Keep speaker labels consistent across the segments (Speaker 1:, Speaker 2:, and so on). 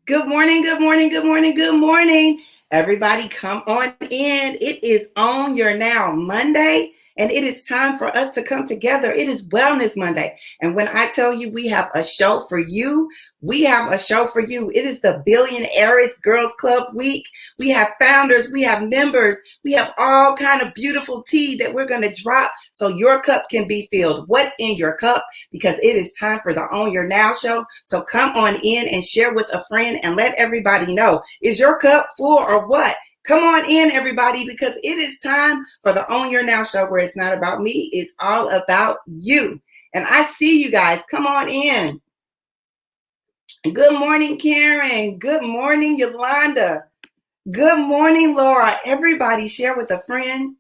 Speaker 1: Good morning, good morning, good morning, good morning. Everybody come on in. It is On Your Now Monday, and it is time for us to come together. It is Wellness Monday. And when I tell you we have a show for you, we have a show for you. It is the BillionHeiress Girls Club week. We have founders, we have members, we have all kind of beautiful tea that we're going to drop so your cup can be filled. What's in your cup? Because it is time for the On Your Now show. So come on in and share with a friend and let everybody know. Is your cup full or what? Come on in, everybody, because it is time for the On Your Now show where it's not about me. It's all about you. And I see you guys. Come on in. Good morning, Karen. Good morning, Yolanda. Good morning, Laura. Everybody share with a friend.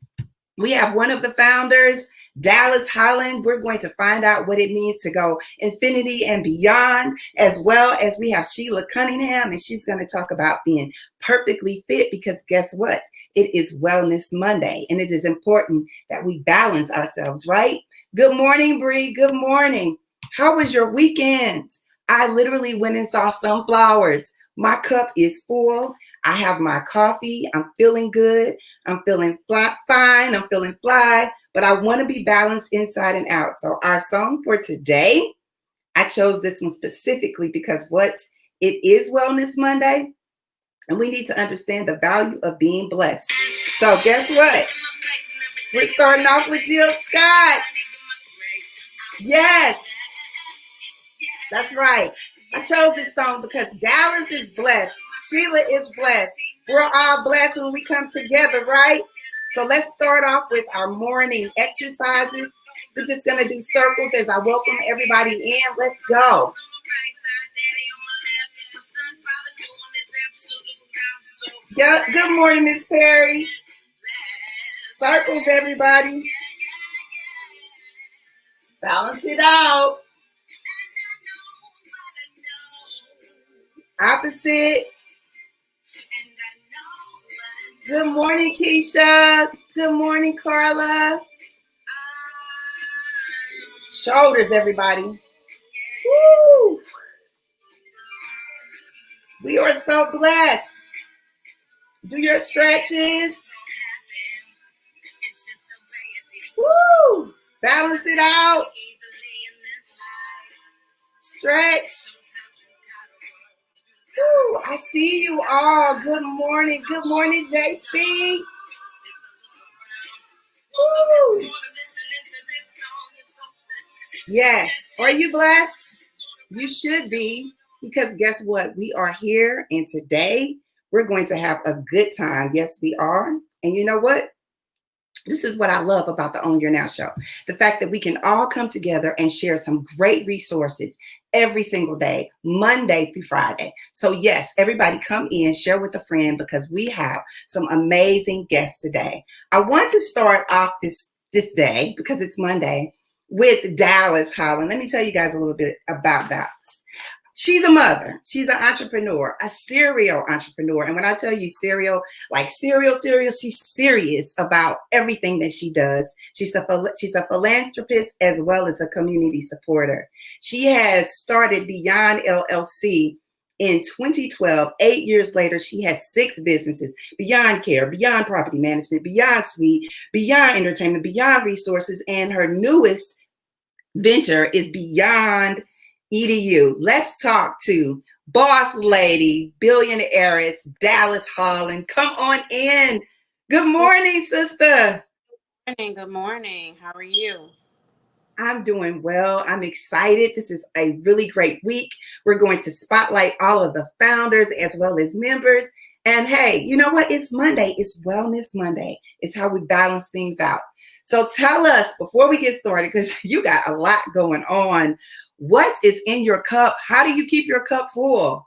Speaker 1: We have one of the founders, Dallas Holland. We're going to find out what it means to go infinity and beyond, as well as we have Sheila Cunningham, and she's going to talk about being perfectly fit because guess what? It is Wellness Monday, and it is important that we balance ourselves, right? Good morning, Bree. Good morning. How was your weekend? I literally went and saw sunflowers. My cup is full. I have my coffee. I'm feeling good. I'm feeling fine. I'm feeling fly, but I want to be balanced inside and out. So our song for today, I chose this one specifically because it is Wellness Monday, and we need to understand the value of being blessed. So guess what? We're starting off with Jill Scott. Yes. That's right. I chose this song because Dallas is blessed. Sheila is blessed. We're all blessed when we come together, right? So let's start off with our morning exercises. We're just going to do circles as I welcome everybody in. Let's go. Yeah, good morning, Miss Perry. Circles, everybody. Balance it out. Opposite. Good morning, Keisha. Good morning, Carla. Shoulders, everybody. Woo! We are so blessed. Do your stretches. Woo! Balance it out. Stretch. Woo, I see you all. Good morning. Good morning, JC. Woo. Yes. Are you blessed? You should be, because guess what? We are here, and today we're going to have a good time. Yes, we are. And you know what? This is what I love about the On Your Now show. The fact that we can all come together and share some great resources every single day, Monday through Friday. So yes, everybody come in, share with a friend, because we have some amazing guests today. I want to start off this day, because it's Monday, with Dallas Holland. Let me tell you guys a little bit about Dallas. She's a mother. She's an entrepreneur, a serial entrepreneur. And when I tell you serial, like serial, she's serious about everything that she does. She's a philanthropist as well as a community supporter. She has started Beyond LLC in 2012. 8 years later, she has 6 businesses: Beyond Care, Beyond Property Management, Beyond Suite, Beyond Entertainment, Beyond Resources, and her newest venture is Beyond EDU. Let's talk to boss lady, BillionHeiress, Dallas Holland. Come on in. Good morning, sister.
Speaker 2: Good morning. How are you?
Speaker 1: I'm doing well. I'm excited. This is a really great week. We're going to spotlight all of the founders as well as members. And hey, you know what? It's Monday. It's Wellness Monday. It's how we balance things out. So tell us, before we get started, because you got a lot going on, what is in your cup? How do you keep your cup full?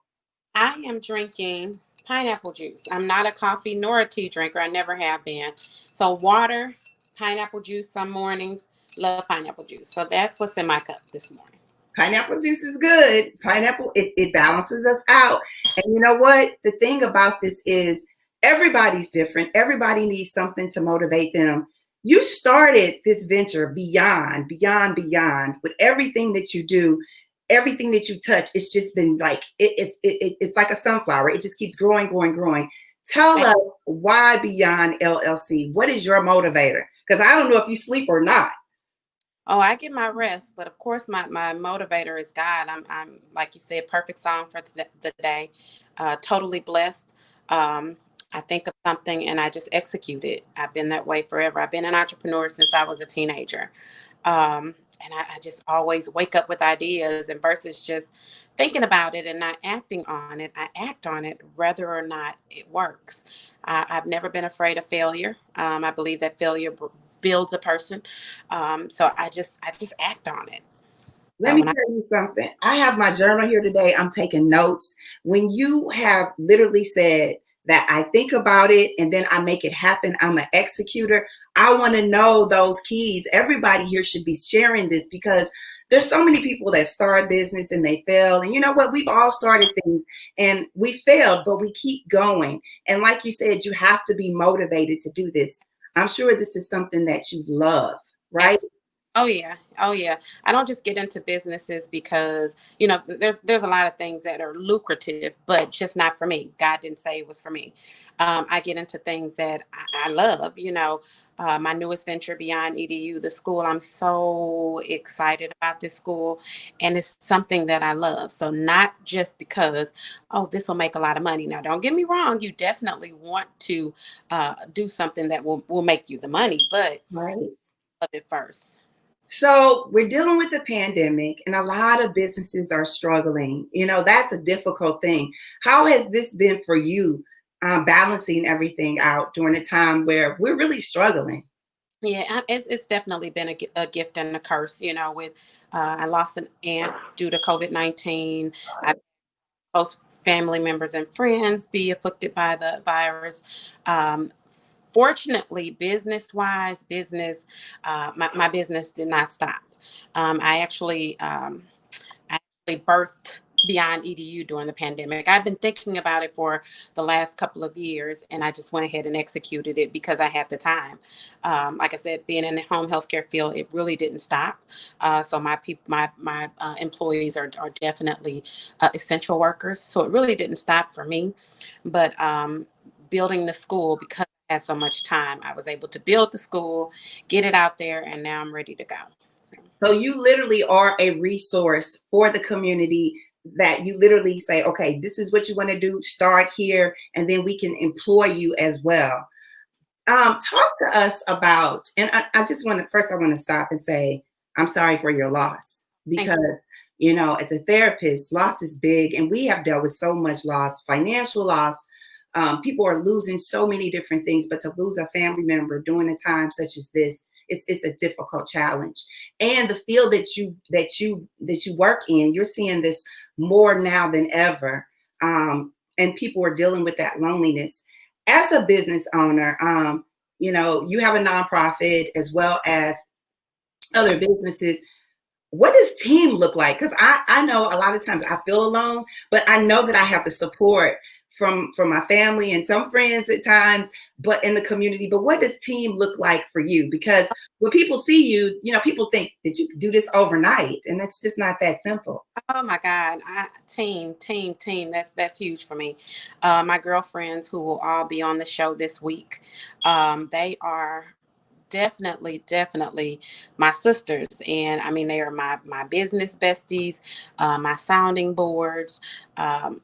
Speaker 2: I am drinking pineapple juice. I'm not a coffee nor a tea drinker. I never have been. So water, pineapple juice some mornings. Love pineapple juice. So that's what's in my cup this morning.
Speaker 1: Pineapple juice is good. Pineapple, it balances us out. And you know what? The thing about this is everybody's different. Everybody needs something to motivate them. You started this venture beyond with everything that you do. everything that you touch, it's just been like it's like a sunflower. It just keeps growing, growing, growing. Tell us why Beyond LLC. What is your motivator? Because I don't know if you sleep or not.
Speaker 2: Oh, I get my rest, but of course, my motivator is God. I'm like you said, perfect song for the day. Totally blessed. Um, I think of something and I just execute it. I've been that way forever. I've been an entrepreneur since I was a teenager, and I just always wake up with ideas. And versus just thinking about it and not acting on it, I act on it whether or not it works. I've never been afraid of failure. I believe that failure builds a person. So I just act on it.
Speaker 1: Let
Speaker 2: So
Speaker 1: me
Speaker 2: when I
Speaker 1: tell you something. I have my journal here today. I'm taking notes. When you have literally said that I think about it and then I make it happen, I'm an executor. I want to know those keys. Everybody here should be sharing this because there's so many people that start business and they fail. And you know what? We've all started things and we failed, but we keep going. And like you said, you have to be motivated to do this. I'm sure this is something that you love, right?
Speaker 2: ask, oh yeah, oh yeah. I don't just get into businesses because there's a lot of things that are lucrative, but just not for me. God didn't say it was for me. I get into things that I love. My newest venture, Beyond EDU, the school. I'm so excited about this school, and it's something that I love. So not just because, oh, this will make a lot of money. Now, don't get me wrong. You definitely want to do something that will make you the money, but
Speaker 1: Right.
Speaker 2: love it first.
Speaker 1: So we're dealing with the pandemic and a lot of businesses are struggling. That's a difficult thing. How has this been for you, balancing everything out during a time where we're really struggling?
Speaker 2: Yeah, it's definitely been a gift and a curse. With I lost an aunt due to COVID-19. I close family members and friends be afflicted by the virus. Fortunately, my business did not stop. I actually birthed Beyond EDU during the pandemic. I've been thinking about it for the last couple of years, and I just went ahead and executed it because I had the time. Like I said, being in the home healthcare field, it really didn't stop. So my people, my employees are definitely essential workers. So it really didn't stop for me. But building the school, because I had so much time, I was able to build the school, get it out there, and now I'm ready to go. So,
Speaker 1: So you literally are a resource for the community that you literally say, okay, this is what you want to do, start here, and then we can employ you as well. Talk to us about, and I just want to first, I want to stop and say, I'm sorry for your loss
Speaker 2: thank
Speaker 1: because,
Speaker 2: you.
Speaker 1: as a therapist, loss is big and we have dealt with so much loss, financial loss. People are losing so many different things, but to lose a family member during a time such as this, it's a difficult challenge. And the field that you work in, you're seeing this more now than ever. And people are dealing with that loneliness as a business owner. You have a nonprofit as well as other businesses. What does team look like? Because I know a lot of times I feel alone, but I know that I have the support from my family and some friends at times, but in the community. But what does team look like for you? Because when people see you, people think, did you do this overnight? And it's just not that simple.
Speaker 2: Oh my God. Team. That's huge for me. My girlfriends who will all be on the show this week, they are definitely my sisters. And I mean, they are my business besties, my sounding boards.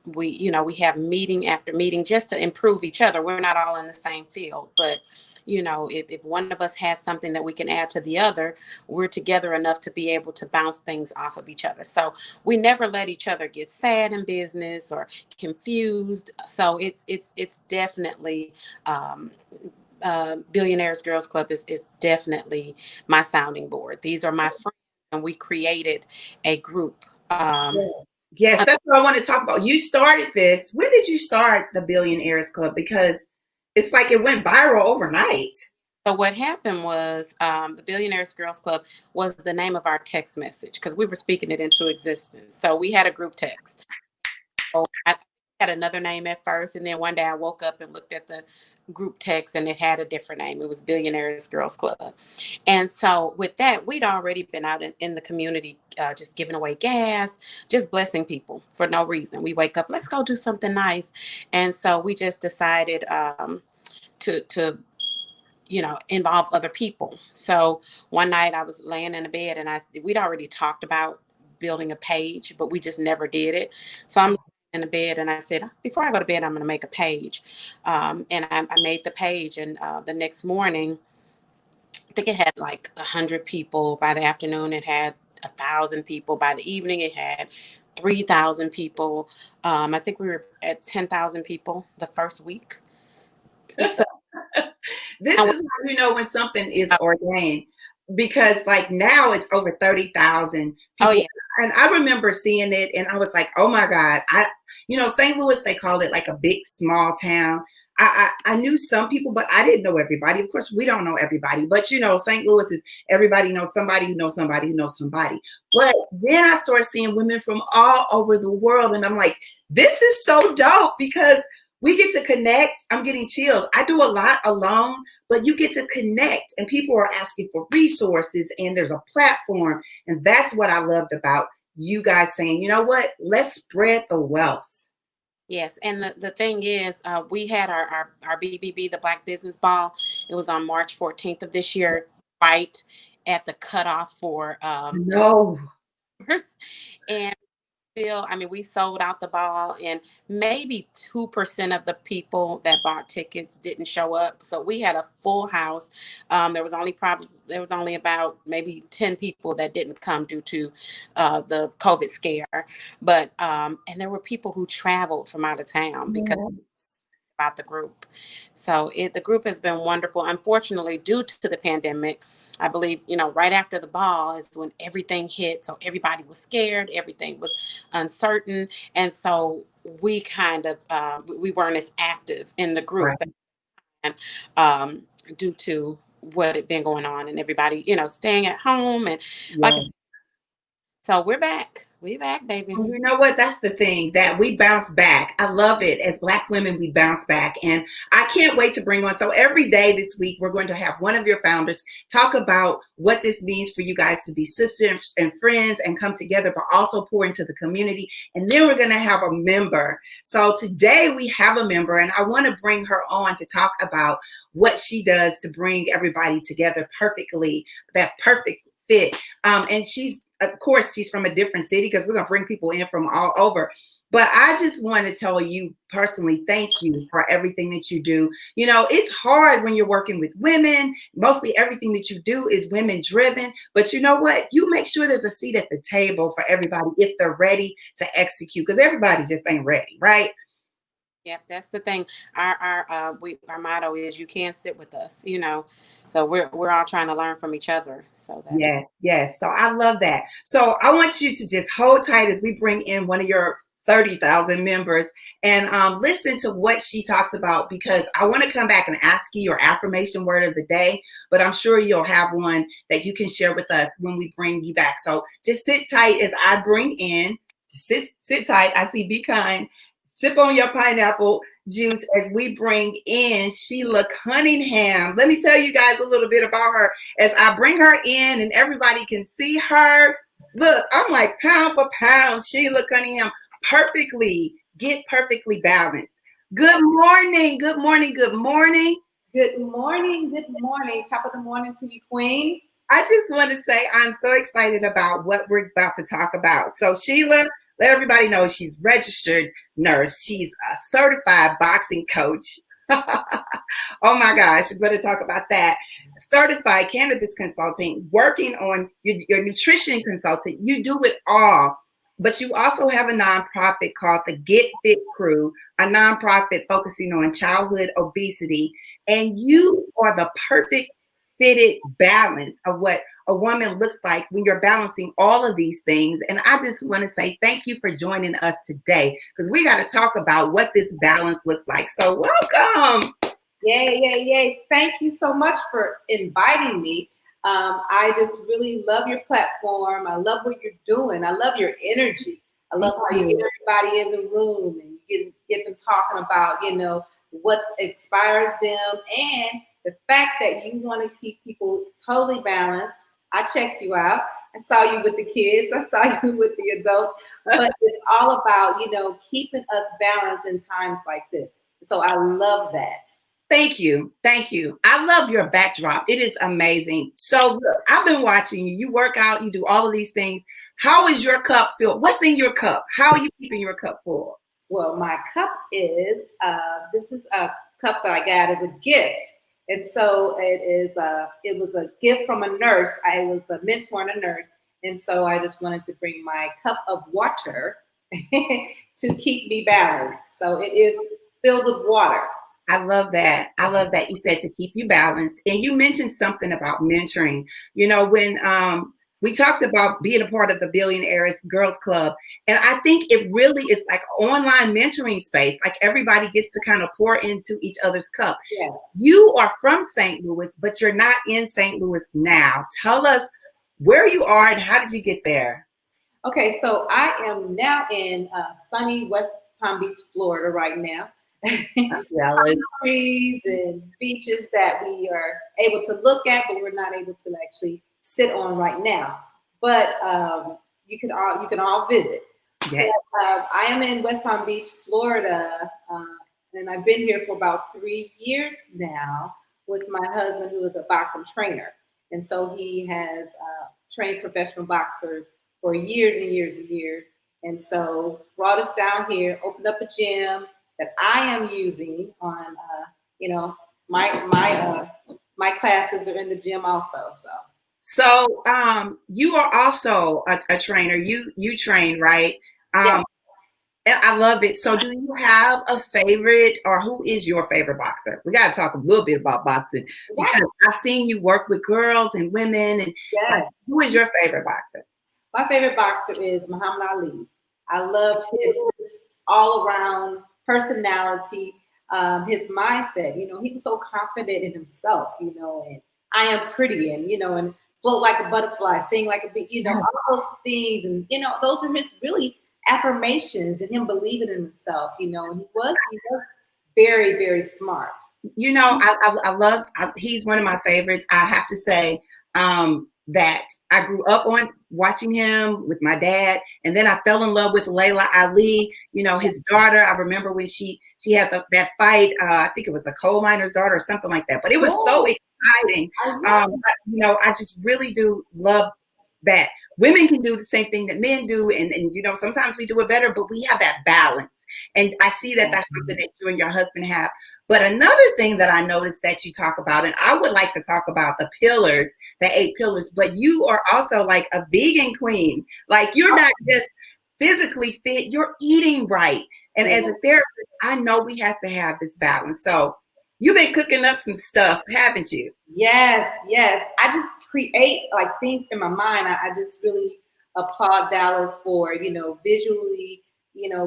Speaker 2: We have meeting after meeting just to improve each other. We're not all in the same field, but if one of us has something that we can add to the other, we're together enough to be able to bounce things off of each other. So we never let each other get sad in business or confused. So it's definitely Billionaires Girls Club is definitely my sounding board. These are my friends, and we created a group.
Speaker 1: Yes. Yes, that's what I want to talk about. You started this. When did you start the Billionaires Club? Because it's like it went viral overnight.
Speaker 2: So what happened was the Billionaires Girls Club was the name of our text message because we were speaking it into existence. So we had a group text. So had another name at first, and then one day I woke up and looked at the group text and it had a different name. It was BillionHeiress Girls Club. And so with that, we'd already been out in the community, just giving away gas, just blessing people for no reason. We wake up, let's go do something nice. And so we just decided to involve other people. So one night I was laying in the bed and we'd already talked about building a page, but we just never did it. So I'm in the bed and I said, before I go to bed, I'm going to make a page. And I made the page, and the next morning, I think it had like 100 people. By the afternoon, it had 1,000 people. By the evening, it had 3,000 people. I think we were at 10,000 people the first week. So,
Speaker 1: This is how you know when something is ordained, because like now it's over 30,000 people.
Speaker 2: oh yeah,
Speaker 1: And I remember seeing it and I was like, oh my God. St. Louis, they call it like a big, small town. I knew some people, but I didn't know everybody. Of course, we don't know everybody, but St. Louis is everybody knows somebody who knows somebody who knows somebody. But then I started seeing women from all over the world. And I'm like, this is so dope because we get to connect. I'm getting chills. I do a lot alone, but you get to connect and people are asking for resources and there's a platform. And that's what I loved about you guys saying, you know what, let's spread the wealth.
Speaker 2: yes. And the thing is, we had our BBB, the Black Business Ball. It was on March 14th of this year, right at the cutoff for
Speaker 1: No.
Speaker 2: and still, I mean, we sold out the ball, and maybe 2% of the people that bought tickets didn't show up. So we had a full house. There was only about maybe 10 people that didn't come due to the COVID scare. But and there were people who traveled from out of town because about the group. So the group has been wonderful. Unfortunately, due to the pandemic, I believe, right after the ball is when everything hit. So everybody was scared. Everything was uncertain. And so we kind of, we weren't as active in the group.
Speaker 1: Right.
Speaker 2: And due to what had been going on and everybody, staying at home. And like I said, so we're back. We back, baby.
Speaker 1: You know what? That's the thing, that we bounce back. I love it. As Black women, we bounce back. And I can't wait to bring on. So every day this week, we're going to have one of your founders talk about what this means for you guys to be sisters and friends and come together, but also pour into the community. And then we're going to have a member. So today we have a member, and I want to bring her on to talk about what she does to bring everybody together perfectly, that perfect fit. And of course, she's from a different city because we're going to bring people in from all over. But I just want to tell you personally, thank you for everything that you do. It's hard when you're working with women. Mostly everything that you do is women driven. But you know what? You make sure there's a seat at the table for everybody if they're ready to execute, because everybody just ain't ready, right?
Speaker 2: Yep, that's the thing. Our motto is you can't sit with us, So we're all trying to learn from each other. So that's
Speaker 1: Yes. So I love that. So I want you to just hold tight as we bring in one of your 30,000 members and listen to what she talks about, because I want to come back and ask you your affirmation word of the day, but I'm sure you'll have one that you can share with us when we bring you back. So just sit tight as I bring in, sit tight. I see Be Kind. Sip on your pineapple juice as we bring in Sheila Cunningham. Let me tell you guys a little bit about her as I bring her in and everybody can see her. Look, I'm like pound for pound, Sheila Cunningham, perfectly balanced. Good morning. Good morning. Good morning.
Speaker 3: Good morning. Good morning. Top of the morning to you, Queen.
Speaker 1: I just want to say I'm so excited about what we're about to talk about. So Sheila, let everybody know she's registered nurse. She's a certified boxing coach. Oh my gosh, we're going to talk about that. Certified cannabis consultant, working on your nutrition consultant. You do it all. But you also have a nonprofit called the Get Fit Crew, a nonprofit focusing on childhood obesity. And you are the perfect fitted balance of what a woman looks like when you're balancing all of these things. And I just want to say thank you for joining us today, because we got to talk about what this balance looks like. So welcome.
Speaker 3: Yay. Thank you so much for inviting me. I just really love your platform. I love what you're doing. I love your energy. I love how you get everybody in the room and you get them talking about, what inspires them, and the fact that you want to keep people totally balanced. I checked you out. I saw you with the kids. I saw you with the adults. But it's all about, keeping us balanced in times like this. So I love that.
Speaker 1: Thank you. Thank you. I love your backdrop. It is amazing. So look, I've been watching you. You work out, you do all of these things. How is your cup filled? What's in your cup? How are you keeping your cup full?
Speaker 3: Well, my cup is, this is a cup that I got as a gift. And so it was a gift from a nurse. I was a mentor and a nurse. And so I just wanted to bring my cup of water to keep me balanced. So it is filled with water.
Speaker 1: I love that. I love that you said to keep you balanced. And you mentioned something about mentoring. When we talked about being a part of the BillionHeiress Girls Club, and I think it really is like an online mentoring space. Like everybody gets to kind of pour into each other's cup.
Speaker 3: Yeah.
Speaker 1: You are from St. Louis, but you're not in St. Louis now. Tell us where you are and how did you get there?
Speaker 3: Okay, so I am now in sunny West Palm Beach, Florida right now. Trees and beaches that we are able to look at, but we're not able to actually sit on right now. But you can all visit.
Speaker 1: Yes.
Speaker 3: But, I am in West Palm Beach, Florida, and I've been here for about 3 years now with my husband, who is a boxing trainer, and so he has trained professional boxers for years and years and years, and so brought us down here, opened up a gym that I am using on, my classes are in the gym also.
Speaker 1: So you are also a trainer. You train, right?
Speaker 3: Yeah.
Speaker 1: And I love it. So do you have a favorite, or who is your favorite boxer? We got to talk a little bit about boxing because I've seen you work with girls and women. And who is your favorite boxer?
Speaker 3: My favorite boxer is Muhammad Ali. I loved his all around personality, his mindset. He was so confident in himself, and I am pretty, and float like a butterfly, sting like a bee, all those things, and those are his really affirmations and him believing in himself, and he was very, very smart.
Speaker 1: I love. He's one of my favorites. I have to say that I grew up on watching him with my dad, and then I fell in love with Layla Ali. His daughter. I remember when she had that fight. I think it was a coal miner's daughter or something like that. But it was so exciting. I just really do love that women can do the same thing that men do, and sometimes we do it better, but we have that balance. And I see that that's something that you and your husband have. But another thing that I noticed that you talk about, and I would like to talk about the 8 pillars, but you are also like a vegan queen. Like you're not just physically fit, you're eating right. And as a therapist, I know we have to have this balance. So you've been cooking up some stuff, haven't you?
Speaker 3: Yes. I just create like things in my mind. I just really applaud Dallas for, visually,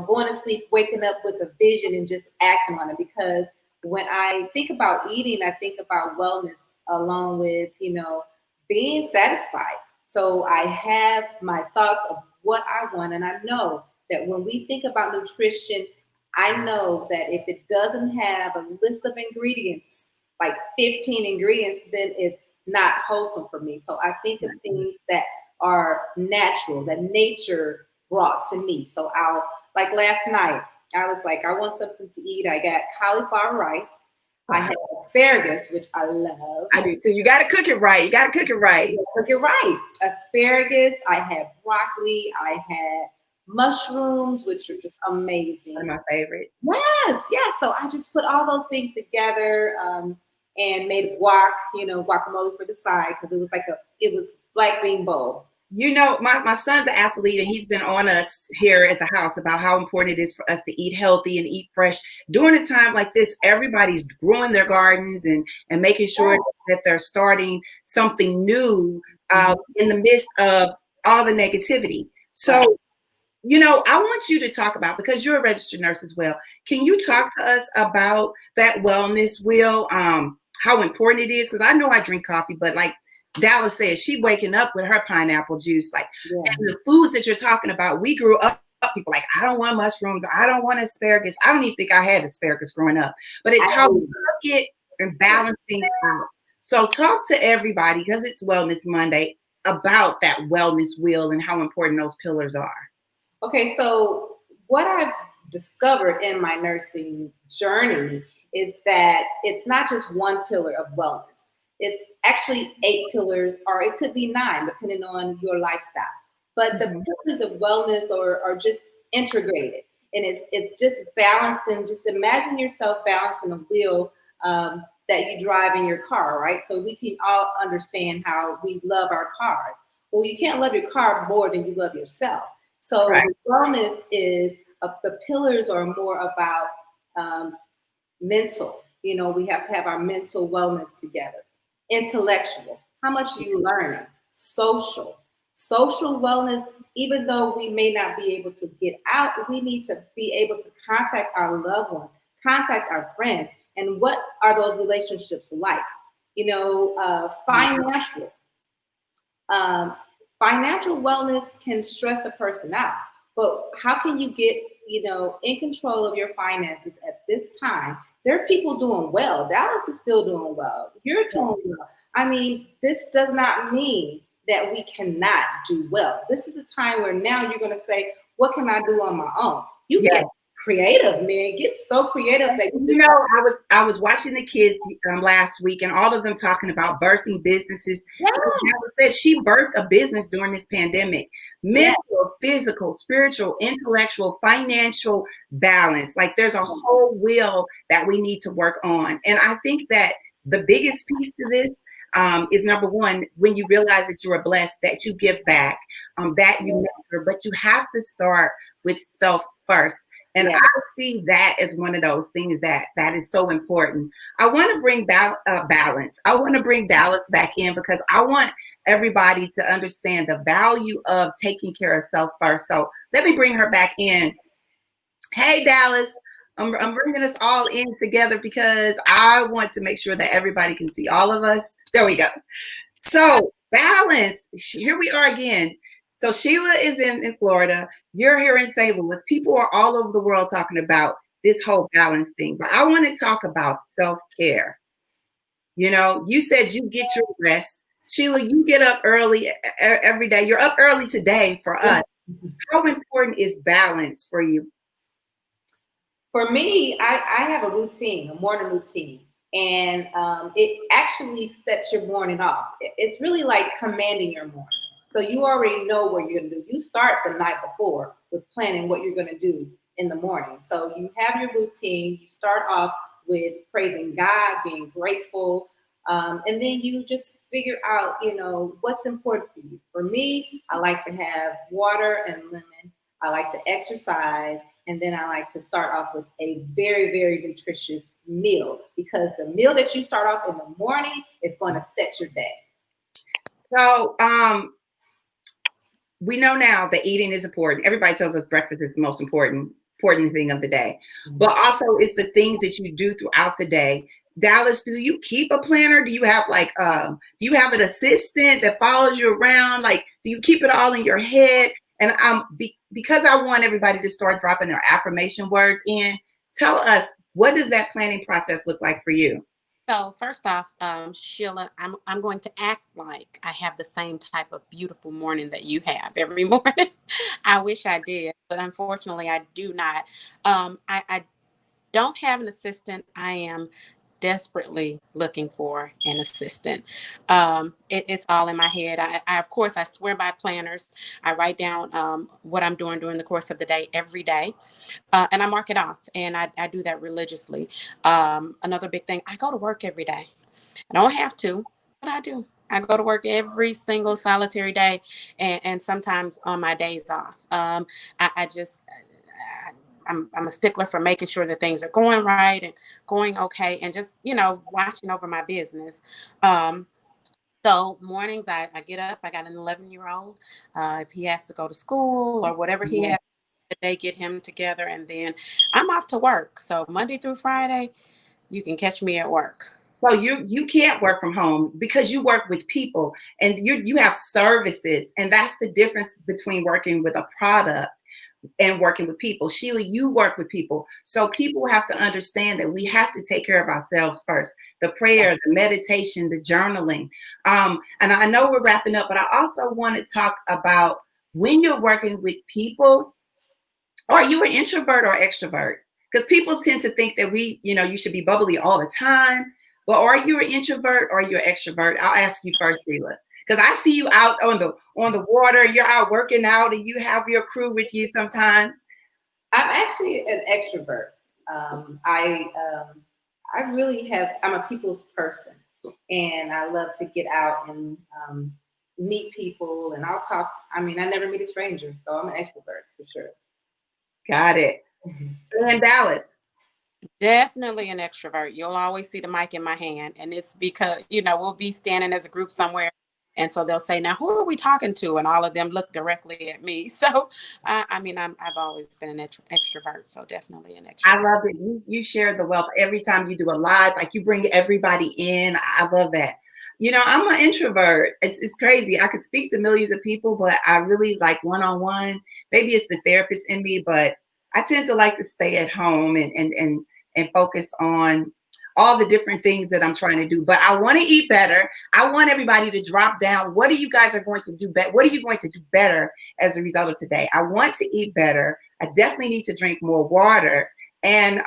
Speaker 3: going to sleep, waking up with a vision and just acting on it. Because when I think about eating, I think about wellness along with, being satisfied. So I have my thoughts of what I want. And I know that when we think about nutrition, I know that if it doesn't have a list of ingredients, like 15 ingredients, then it's not wholesome for me. So I think of things that are natural, that nature brought to me. So like last night, I was like, I want something to eat. I got cauliflower rice. I had asparagus, which I love.
Speaker 1: I do too. You got to cook it right.
Speaker 3: Cook it right. Asparagus. I had broccoli. I had mushrooms, which are just amazing.
Speaker 1: One of my favorites.
Speaker 3: Yes. So I just put all those things together and made guac, guacamole for the side, because it was black bean bowl.
Speaker 1: My son's an athlete, and he's been on us here at the house about how important it is for us to eat healthy and eat fresh. During a time like this, everybody's growing their gardens and making sure that they're starting something new in the midst of all the negativity. So, I want you to talk about, because you're a registered nurse as well. Can you talk to us about that wellness wheel, how important it is? Because I know I drink coffee, but like Dallas says, she waking up with her pineapple juice, and the foods that you're talking about, we grew up people like, I don't want mushrooms. I don't want asparagus. I don't even think I had asparagus growing up, but it's how we cook it and balance things out. So talk to everybody, because it's Wellness Monday, about that wellness wheel and how important those pillars are.
Speaker 3: Okay, so what I've discovered in my nursing journey is that it's not just one pillar of wellness. It's actually 8 pillars, or it could be 9, depending on your lifestyle. But the pillars of wellness are just integrated, and it's just balancing. Just imagine yourself balancing a wheel that you drive in your car, right? So we can all understand how we love our cars. Well, you can't love your car more than you love yourself. So
Speaker 1: Right.
Speaker 3: wellness is the pillars are more about mental. You know, we have to have our mental wellness together. Intellectual, how much are you learning? Social wellness. Even though we may not be able to get out, we need to be able to contact our loved ones, contact our friends. And what are those relationships like? You know, financial. Financial wellness can stress a person out, but how can you get, you know, in control of your finances at this time? There are people doing well. Dallas is still doing well. You're doing well. I mean, this does not mean that we cannot do well. This is a time where now you're going to say, what can I do on my own? You get creative, man. Get so creative that
Speaker 1: you know, I was watching the kids last week, and all of them talking about birthing businesses.
Speaker 3: Yeah.
Speaker 1: Said she birthed a business during this pandemic. Mental, physical, spiritual, intellectual, financial balance. Like there's a whole wheel that we need to work on. And I think that the biggest piece to this is number one, when you realize that you are blessed, that you give back, that you mentor, but you have to start with self first. And I see that as one of those things that is so important. I want to bring balance. I want to bring Dallas back in, because I want everybody to understand the value of taking care of self first. So let me bring her back in. Hey, Dallas. I'm bringing us all in together because I want to make sure that everybody can see all of us. There we go. So balance. Here we are again. So Sheila is in Florida. You're here in St. Louis. People are all over the world talking about this whole balance thing. But I want to talk about self-care. You know, you said you get your rest. Sheila, you get up early every day. You're up early today for us. How important is balance for you?
Speaker 3: For me, I have a routine, a morning routine, and it actually sets your morning off. It's really like commanding your morning. So you already know what you're going to do. You start the night before with planning what you're going to do in the morning. So you have your routine. You start off with praising God, being grateful, and then you just figure out, you know, what's important for you. For me, I like to have water and lemon. I like to exercise. And then I like to start off with a very, very nutritious meal, because the meal that you start off in the morning is going to set your day.
Speaker 1: So we know now that eating is important. Everybody tells us breakfast is the most important thing of the day. But also it's the things that you do throughout the day. Dallas, do you keep a planner? Do you have like do you have an assistant that follows you around? Like, do you keep it all in your head? And because I want everybody to start dropping their affirmation words in, tell us, what does that planning process look like for you?
Speaker 2: So first off, Sheila, I'm going to act like I have the same type of beautiful morning that you have every morning. I wish I did, but unfortunately I do not. I don't have an assistant. I am desperately looking for an assistant. It's all in my head. I of course I swear by planners. I write down what I'm doing during the course of the day every day, and I mark it off, and I do that religiously. Another big thing, I go to work every day. I don't have to, but I do. I go to work every single solitary day, and sometimes on my days off. I just I'm a stickler for making sure that things are going right and going okay, and just, you know, watching over my business. So mornings I get up. I got an 11-year-old. If he has to go to school or whatever he has, they get him together, and then I'm off to work. So Monday through Friday, you can catch me at work.
Speaker 1: So you can't work from home because you work with people, and you have services, and that's the difference between working with a product and working with people. Sheila, you work with people. So people have to understand that we have to take care of ourselves first. The prayer, the meditation, the journaling. And I know we're wrapping up, but I also want to talk about when you're working with people, are you an introvert or extrovert? Because people tend to think that you should be bubbly all the time. But are you an introvert or are you an extrovert? I'll ask you first, Sheila. Because I see you out on the water, you're out working out, and you have your crew with you sometimes.
Speaker 3: I'm actually an extrovert. I really I'm a people's person, and I love to get out and meet people, and I'll talk. I mean, I never meet a stranger, so I'm an extrovert for sure.
Speaker 1: Got it. And Dallas.
Speaker 2: Definitely an extrovert. You'll always see the mic in my hand. And it's because, we'll be standing as a group somewhere. And so they'll say, now, who are we talking to? And all of them look directly at me. So, I've always been an extrovert. So definitely an extrovert.
Speaker 1: I love it. You share the wealth every time you do a live, like you bring everybody in. I love that. I'm an introvert. It's crazy. I could speak to millions of people, but I really like one-on-one. Maybe it's the therapist in me, but I tend to like to stay at home and focus on all the different things that I'm trying to do. But I want to eat better. I want everybody to drop down. What are you guys are going to do better? What are you going to do better as a result of today? I want to eat better. I definitely need to drink more water and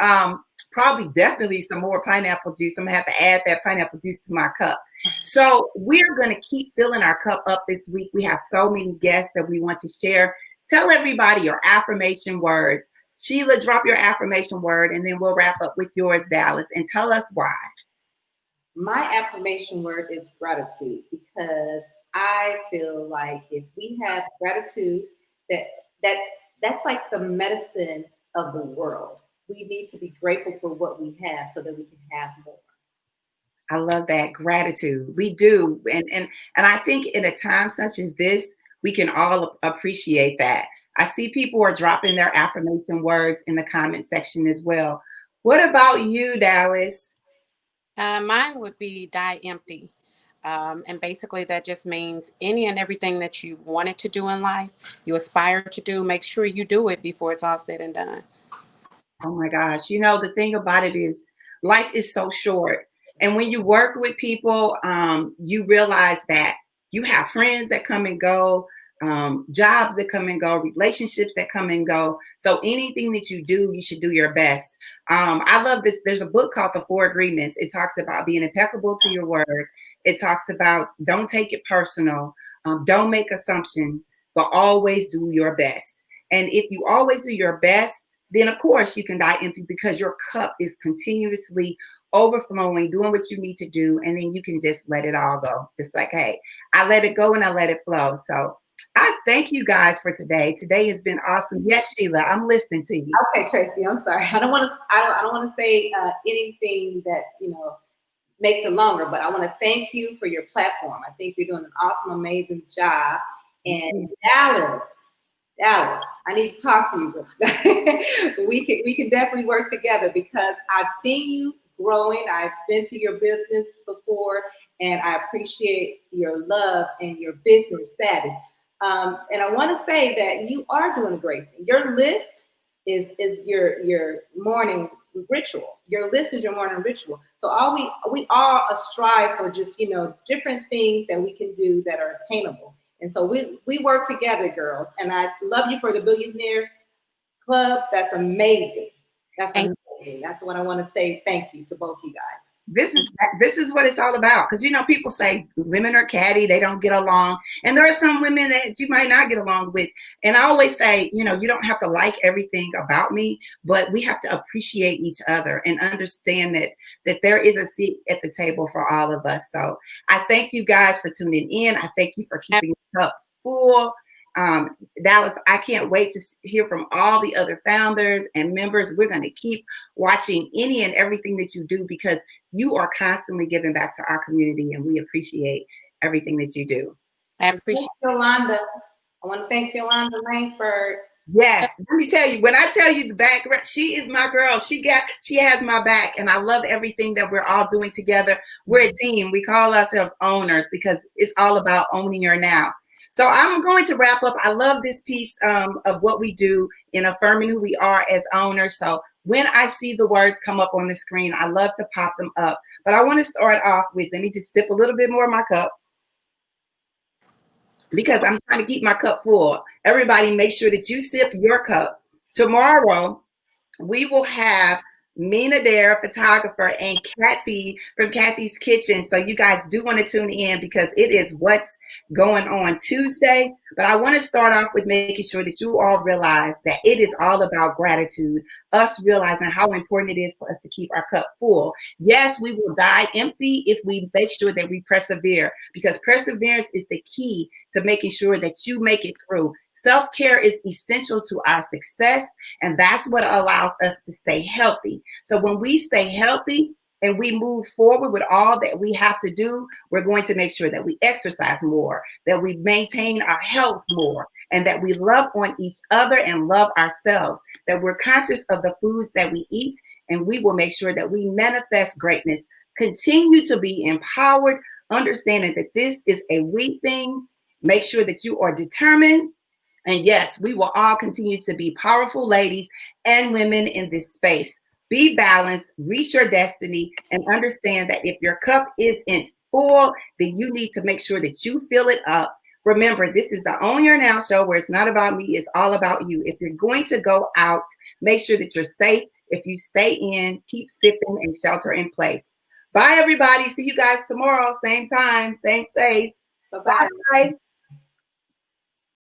Speaker 1: definitely some more pineapple juice. I'm going to have to add that pineapple juice to my cup. So we're going to keep filling our cup up this week. We have so many guests that we want to share. Tell everybody your affirmation words. Sheila, drop your affirmation word, and then we'll wrap up with yours, Dallas, and tell us why.
Speaker 3: My affirmation word is gratitude, because I feel like if we have gratitude, that's like the medicine of the world. We need to be grateful for what we have so that we can have more.
Speaker 1: I love that. Gratitude. We do. And I think in a time such as this, we can all appreciate that. I see people are dropping their affirmation words in the comment section as well. What about you, Dallas?
Speaker 2: Mine would be die empty. And basically that just means any and everything that you wanted to do in life, you aspire to do, make sure you do it before it's all said and done.
Speaker 1: Oh my gosh. The thing about it is life is so short. And when you work with people, you realize that you have friends that come and go, jobs that come and go, relationships that come and go. So anything that you do, you should do your best. I love this. There's a book called The Four Agreements. It talks about being impeccable to your word. It talks about don't take it personal. Don't make assumptions, but always do your best. And if you always do your best, then of course you can die empty because your cup is continuously overflowing, doing what you need to do. And then you can just let it all go. Just like, hey, I let it go and I let it flow. So I thank you guys for today. Today has been awesome. Yes, Sheila, I'm listening to you.
Speaker 3: Okay, Tracie, I'm sorry. I don't want to say anything that makes it longer, but I want to thank you for your platform. I think you're doing an awesome, amazing job. And Dallas, I need to talk to you. we can definitely work together because I've seen you growing. I've been to your business before, and I appreciate your love and your business savvy. And I want to say that you are doing a great thing. Your list is your morning ritual. Your list is your morning ritual. So we all strive for just different things that we can do that are attainable. And so we work together, girls. And I love you for the Billionaire Club. That's amazing. That's amazing. That's what I want to say. Thank you to both you guys.
Speaker 1: This is what it's all about. Because people say women are catty, they don't get along. And there are some women that you might not get along with. And I always say, you don't have to like everything about me, but we have to appreciate each other and understand that there is a seat at the table for all of us. So I thank you guys for tuning in. I thank you for keeping it up full. Dallas, I can't wait to hear from all the other founders and members. We're going to keep watching any and everything that you do because you are constantly giving back to our community, and we appreciate everything that you do.
Speaker 2: I appreciate
Speaker 3: Yolanda. I want to thank Yolanda Langford.
Speaker 1: Yes, let me tell you, when I tell you the background, she is my girl. She has my back, and I love everything that we're all doing together. We're a team. We call ourselves owners because it's all about owning your now. So I'm going to wrap up. I love this piece of what we do in affirming who we are as owners. So when I see the words come up on the screen, I love to pop them up. But I want to start off with, let me just sip a little bit more of my cup, because I'm trying to keep my cup full. Everybody, make sure that you sip your cup. Tomorrow, we will have Mina Dare, photographer, and Kathy from Kathy's Kitchen. So you guys do want to tune in, because it is what's going on Tuesday. But I want to start off with making sure that you all realize that it is all about gratitude, us realizing how important it is for us to keep our cup full. Yes, we will die empty if we make sure that we persevere, because perseverance is the key to making sure that you make it through. Self-care is essential to our success, and that's what allows us to stay healthy. So when we stay healthy and we move forward with all that we have to do, we're going to make sure that we exercise more, that we maintain our health more, and that we love on each other and love ourselves, that we're conscious of the foods that we eat, and we will make sure that we manifest greatness. Continue to be empowered, understanding that this is a we thing. Make sure that you are determined. And yes, we will all continue to be powerful ladies and women in this space. Be balanced, reach your destiny, and understand that if your cup isn't full, then you need to make sure that you fill it up. Remember, this is the Own Your Now show, where it's not about me, it's all about you. If you're going to go out, make sure that you're safe. If you stay in, keep sipping and shelter in place. Bye, everybody. See you guys tomorrow, same time, same space.
Speaker 3: Bye-bye.
Speaker 1: Bye.